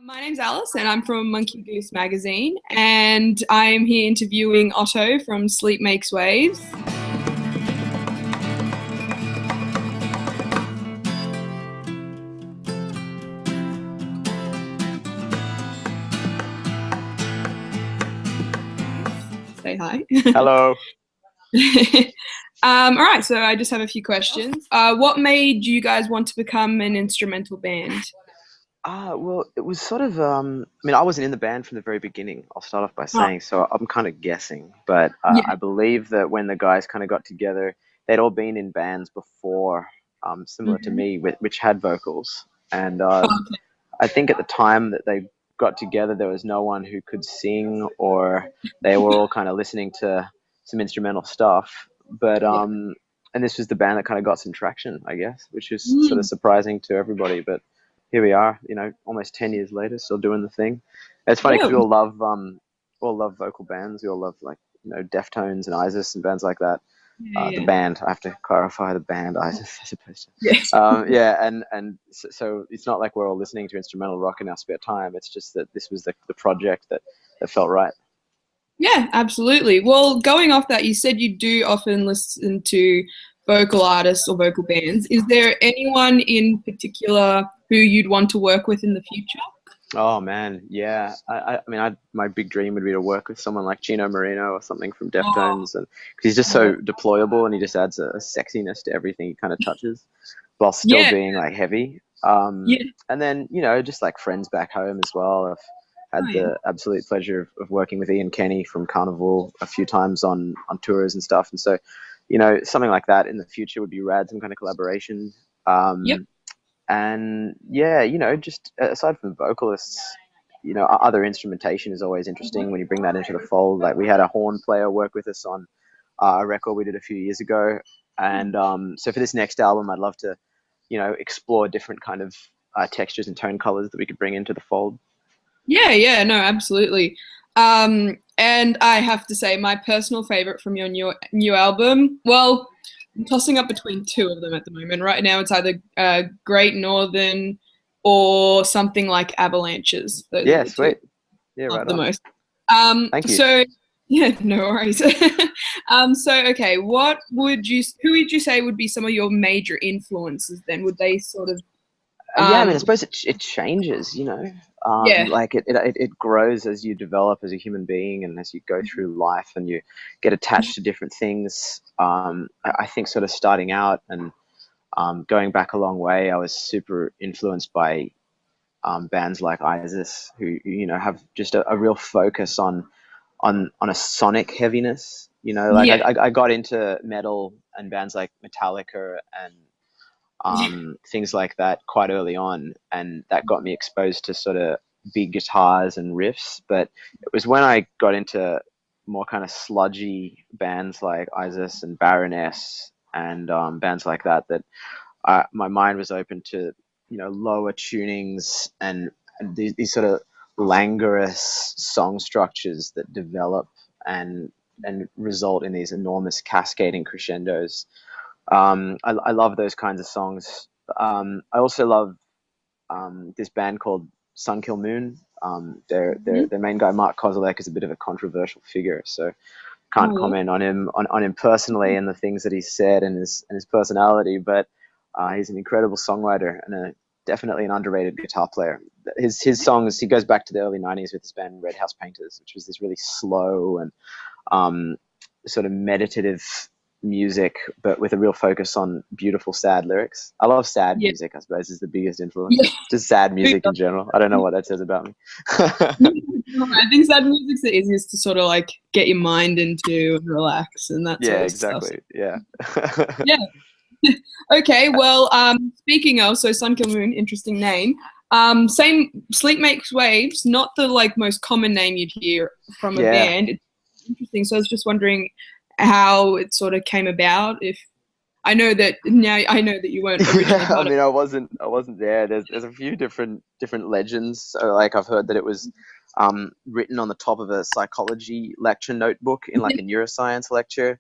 My name's Alice, and I'm from Monkey Goose magazine, and I'm here interviewing Otto from Sleep Makes Waves. Say hi. Hello. All right, so I just have a few questions. What made you guys want to become an instrumental band? Well, it was sort of, I mean, I wasn't in the band from the very beginning. I'll start off by Oh, saying, so I'm kind of guessing, but yeah. I believe that when the guys kind of got together, they'd all been in bands before, similar to Mhm. me, which had vocals. And Okay. I think at the time that they got together, there was no one who could sing, or they were all kind of listening to some instrumental stuff. But Yeah. and this was the band that kind of got some traction, I guess, which is sort of Mm. surprising to everybody. But here we are, almost 10 years later, still doing the thing. It's funny Yeah. because we all love vocal bands. We all love like Deftones and Isis and bands like that. The Yeah. band, I have to clarify, the band Isis as opposed Yeah. to yeah, and so it's not like we're all listening to instrumental rock in our spare time. It's just that this was the project that felt right. Yeah, absolutely. Well, going off that, you said you do often listen to vocal artists or vocal bands. Is there anyone in particular who you'd want to work with in the future? Oh man, yeah. I mean, my big dream would be to work with someone like Gino Marino or something from Oh, Deftones, and because he's just yeah. so deployable and he just adds a sexiness to everything he kind of touches, while still Yeah, being like heavy. yeah. And then just like friends back home as well. I've Oh, had yeah. the absolute pleasure of working with Ian Kenny from Carnival a few times on tours and stuff, and so something like that in the future would be rad. Some kind of collaboration. Yep. And yeah, just aside from vocalists, other instrumentation is always interesting when you bring that into the fold. Like we had a horn player work with us on a record we did a few years ago, and so for this next album, I'd love to, explore different kind of textures and tone colors that we could bring into the fold. Yeah, yeah, no, absolutely. And I have to say, my personal favorite from your new album, well, I'm tossing up between two of them at the moment. Right now, it's either Great Northern or something like Avalanches. Those are Yeah, the two sweet. Yeah, I love right the on. most. Thank you. So yeah, no worries. So okay, who would you say would be some of your major influences then? Would they sort of, Yeah, I mean, I um, suppose it changes, yeah, it grows as you develop as a human being and as you go through life and you get attached to different things. I think sort of starting out and going back a long way, I was super influenced by bands like Isis, who have just a real focus on a sonic heaviness. Like yeah, I got into metal and bands like Metallica and things like that quite early on, and that got me exposed to sort of big guitars and riffs. But it was when I got into more kind of sludgy bands like Isis and Baroness and bands like that my mind was open to lower tunings and these sort of languorous song structures that develop and result in these enormous cascading crescendos. I love those kinds of songs. I also love this band called Kil Moon. Their main guy Mark Kozolek is a bit of a controversial figure, so oh can't yeah. comment on him personally and the things that he's said and his personality. But he's an incredible songwriter and definitely an underrated guitar player. His songs, he goes back to the early '90s with this band Red House Painters, which was this really slow and um, sort of meditative music, but with a real focus on beautiful, sad lyrics. I love sad Yeah. music, I suppose, is the biggest influence. Yeah. Just sad Who music in general. I don't know what that says about me. I think sad music's the easiest to sort of like get your mind into and relax and that Yeah, sort of stuff. exactly. Yeah. Yeah. Okay. Well, speaking of, so Sun Kil Moon, interesting name. Same Sleep Makes Waves, not the like most common name you'd hear from a Yeah. band. It's interesting. So I was just wondering how it sort of came about. If I know that now, I know that you weren't originally Yeah, I part of. mean, I wasn't there. There's a few different legends. So, like, I've heard that it was written on the top of a psychology lecture notebook in like a neuroscience lecture.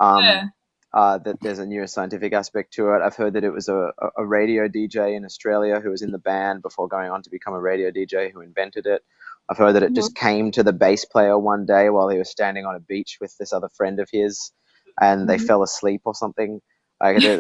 Um, Yeah. that there's a neuroscientific aspect to it. I've heard that it was a radio DJ in Australia who was in the band before going on to become a radio DJ who invented it. I've heard that it Uh-huh. just came to the bass player one day while he was standing on a beach with this other friend of his, and they Mhm. fell asleep or something. Like